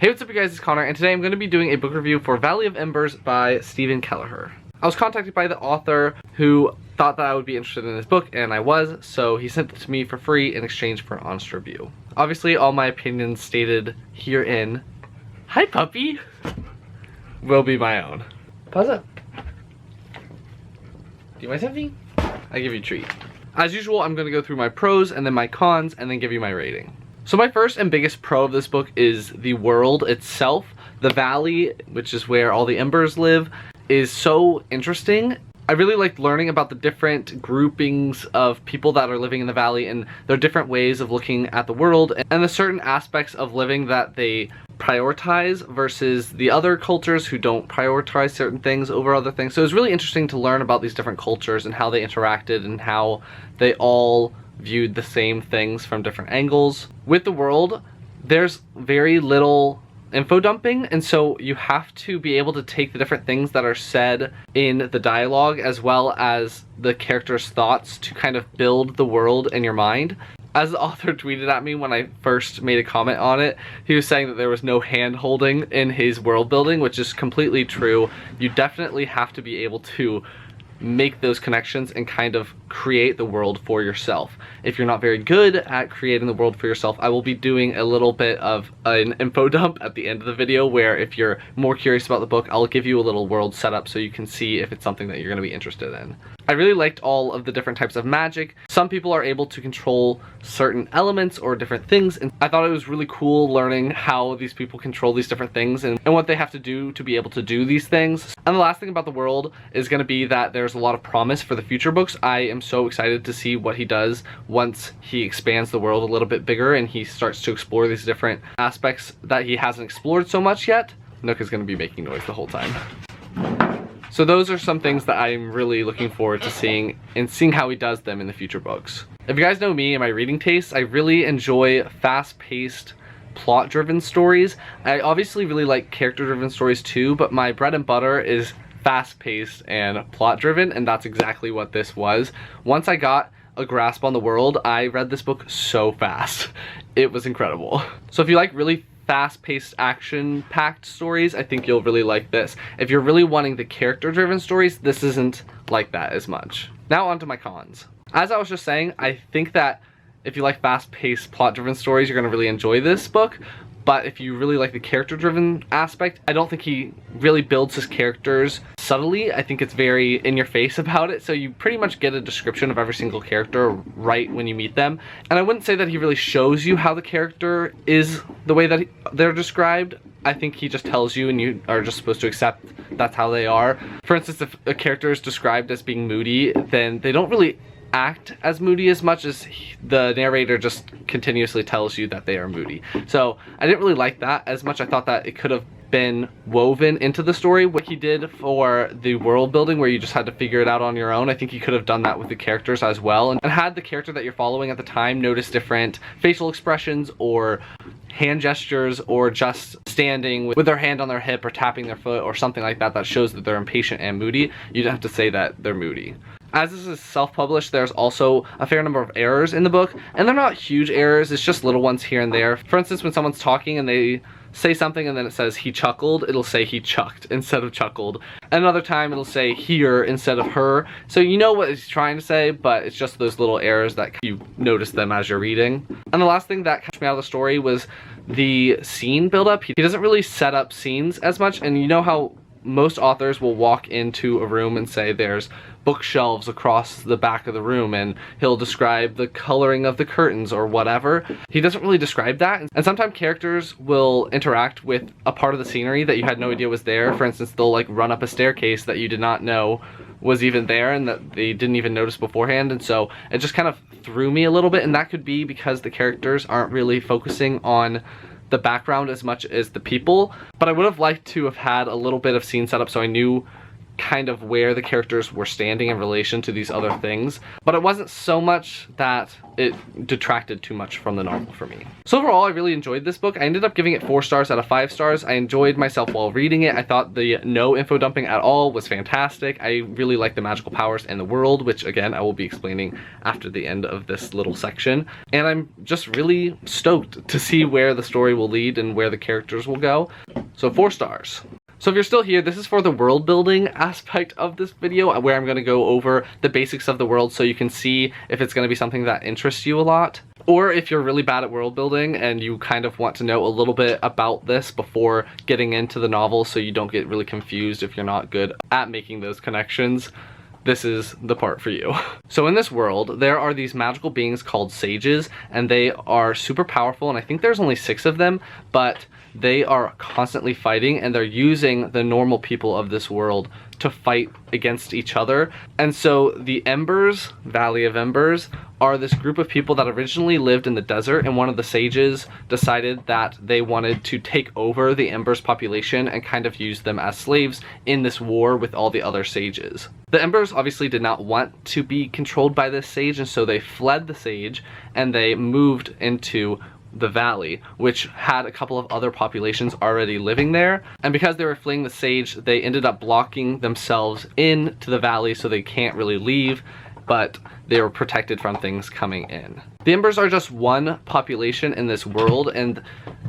Hey, what's up you guys, it's Connor, and today I'm going to be doing a book review for Valley of Embers by Steven Kelliher. I was contacted by the author who thought that I would be interested in this book, and I was, so he sent it to me for free in exchange for an honest review. Obviously, all my opinions stated herein, hi puppy, will be my own. Pause up. Do you want something? I give you a treat. As usual, I'm going to go through my pros and then my cons and then give you my rating. So my first and biggest pro of this book is the world itself. The valley, which is where all the embers live, is so interesting. I really liked learning about the different groupings of people that are living in the valley and their different ways of looking at the world and the certain aspects of living that they prioritize versus the other cultures who don't prioritize certain things over other things. So it was really interesting to learn about these different cultures and how they interacted and how they all viewed the same things from different angles. With the world, there's very little info dumping, and so you have to be able to take the different things that are said in the dialogue as well as the characters' thoughts to kind of build the world in your mind. As the author tweeted at me when I first made a comment on it, he was saying that there was no hand holding in his world building, which is completely true. You definitely have to be able to make those connections and kind of create the world for yourself. If you're not very good at creating the world for yourself, I will be doing a little bit of an info dump at the end of the video where if you're more curious about the book, I'll give you a little world setup so you can see if it's something that you're going to be interested in. I really liked all of the different types of magic. Some people are able to control certain elements or different things, and I thought it was really cool learning how these people control these different things and what they have to do to be able to do these things. And the last thing about the world is going to be that there's a lot of promise for the future books. I am so excited to see what he does once he expands the world a little bit bigger and he starts to explore these different aspects that he hasn't explored so much yet. Nook is going to be making noise the whole time. So those are some things that I'm really looking forward to seeing and seeing how he does them in the future books. If you guys know me and my reading tastes, I really enjoy fast-paced, plot-driven stories. I obviously really like character-driven stories too, but my bread and butter is fast-paced and plot-driven, and that's exactly what this was. Once I got a grasp on the world, I read this book so fast. It was incredible. So if you like really fast-paced, action-packed stories, I think you'll really like this. If you're really wanting the character-driven stories, this isn't like that as much. Now on to my cons. As I was just saying, I think that if you like fast-paced, plot-driven stories, you're going to really enjoy this book. But if you really like the character-driven aspect, I don't think he really builds his characters subtly. I think it's very in-your-face about it, so you pretty much get a description of every single character right when you meet them. And I wouldn't say that he really shows you how the character is the way that they're described. I think he just tells you and you are just supposed to accept that's how they are. For instance, if a character is described as being moody, then they don't really act as moody as much as the narrator just continuously tells you that they are moody. So I didn't really like that as much. I thought that it could have been woven into the story. What he did for the world building where you just had to figure it out on your own, I think he could have done that with the characters as well, and had the character that you're following at the time notice different facial expressions or hand gestures or just standing with their hand on their hip or tapping their foot or something like that that shows that they're impatient and moody. You don't have to say that they're moody. As this is self-published, there's also a fair number of errors in the book, and they're not huge errors, it's just little ones here and there. For instance, when someone's talking and they say something and then it says he chuckled, it'll say he chucked instead of chuckled. Another time it'll say here instead of her. So you know what he's trying to say, but it's just those little errors that you notice them as you're reading. And the last thing that catch me out of the story was the scene build-up. He doesn't really set up scenes as much, and you know how most authors will walk into a room and say there's bookshelves across the back of the room and he'll describe the coloring of the curtains or whatever. He doesn't really describe that, and sometimes characters will interact with a part of the scenery that you had no idea was there. For instance, they'll like run up a staircase that you did not know was even there and that they didn't even notice beforehand, and so it just kind of threw me a little bit, and that could be because the characters aren't really focusing on the background as much as the people. But I would have liked to have had a little bit of scene setup so I knew kind of where the characters were standing in relation to these other things, but it wasn't so much that it detracted too much from the novel for me. So overall, I really enjoyed this book. I ended up giving it 4 stars out of 5 stars. I enjoyed myself while reading it. I thought the no info dumping at all was fantastic. I really liked the magical powers and the world, which again, I will be explaining after the end of this little section. And I'm just really stoked to see where the story will lead and where the characters will go. So 4 stars. So if you're still here, this is for the world building aspect of this video, where I'm going to go over the basics of the world so you can see if it's going to be something that interests you a lot. Or if you're really bad at world building and you kind of want to know a little bit about this before getting into the novel so you don't get really confused if you're not good at making those connections, this is the part for you. So in this world, there are these magical beings called sages, and they are super powerful, and I think there's only 6 of them, but they are constantly fighting, and they're using the normal people of this world to fight against each other. And so the Embers, Valley of Embers, are this group of people that originally lived in the desert, and one of the sages decided that they wanted to take over the Embers population and kind of use them as slaves in this war with all the other sages. The Embers obviously did not want to be controlled by this sage, and so they fled the sage and they moved into the valley, which had a couple of other populations already living there. And because they were fleeing the sage, they ended up blocking themselves into the valley so they can't really leave, but they were protected from things coming in. The Embers are just one population in this world, and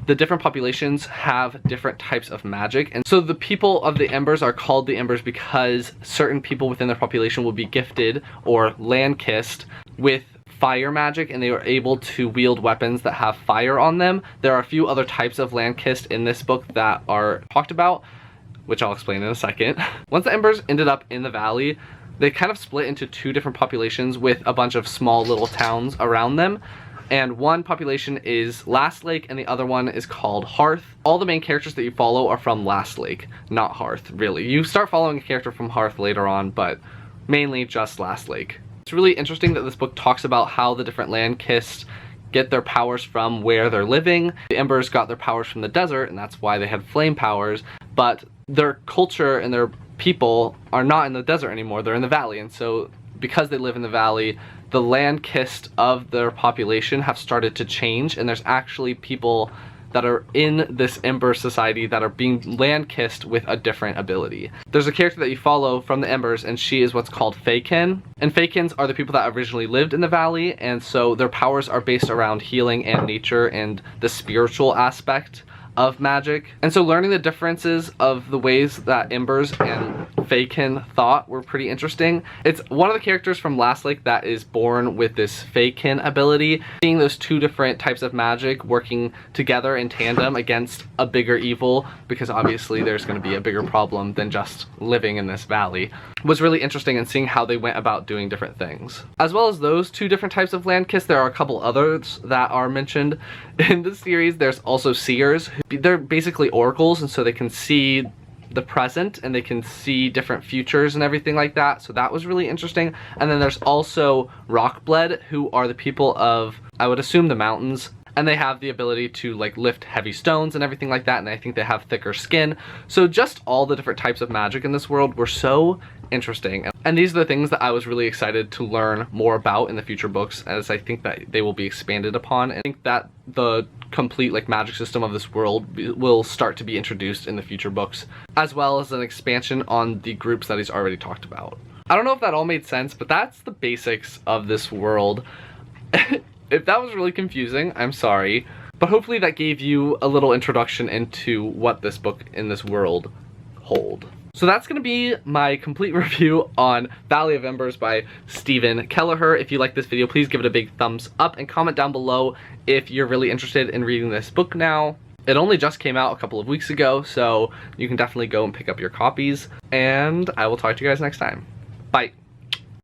the different populations have different types of magic. And so the people of the Embers are called the Embers because certain people within their population will be gifted or land-kissed with fire magic, and they are able to wield weapons that have fire on them. There are a few other types of land-kissed in this book that are talked about, which I'll explain in a second. Once the Embers ended up in the valley, they kind of split into 2 different populations with a bunch of small little towns around them. And one population is Last Lake and the other one is called Hearth. All the main characters that you follow are from Last Lake, not Hearth, really. You start following a character from Hearth later on, but mainly just Last Lake. It's really interesting that this book talks about how the different land-kissed get their powers from where they're living. The Embers got their powers from the desert, and that's why they had flame powers, but their culture and their people are not in the desert anymore, they're in the valley. And so because they live in the valley, the land-kissed of their population have started to change, and there's actually people that are in this Ember society that are being land-kissed with a different ability. There's a character that you follow from the Embers, and she is what's called Feykin. And Feykins are the people that originally lived in the valley, and so their powers are based around healing and nature and the spiritual aspect of magic. And so learning the differences of the ways that Embers and Feykin thought were pretty interesting. It's one of the characters from Last Lake that is born with this Feykin ability. Seeing those 2 different types of magic working together in tandem against a bigger evil, because obviously there's going to be a bigger problem than just living in this valley, was really interesting, and seeing how they went about doing different things. As well as those 2 different types of land-kissed, there are a couple others that are mentioned in the series. There's also seers. They're basically oracles, and so they can see the present and they can see different futures and everything like that, so that was really interesting. And then there's also Rockbled, who are the people of, I would assume, the mountains, and they have the ability to like lift heavy stones and everything like that, and I think they have thicker skin. So just all the different types of magic in this world were so interesting, and these are the things that I was really excited to learn more about in the future books, as I think that they will be expanded upon. And I think that the complete like magic system of this world will start to be introduced in the future books, as well as an expansion on the groups that he's already talked about. I don't know if that all made sense, but that's the basics of this world. If that was really confusing, I'm sorry, but hopefully that gave you a little introduction into what this book in this world hold. So that's going to be my complete review on Valley of Embers by Steven Kelliher. If you like this video, please give it a big thumbs up and comment down below if you're really interested in reading this book now. It only just came out a couple of weeks ago, so you can definitely go and pick up your copies, and I will talk to you guys next time. Bye.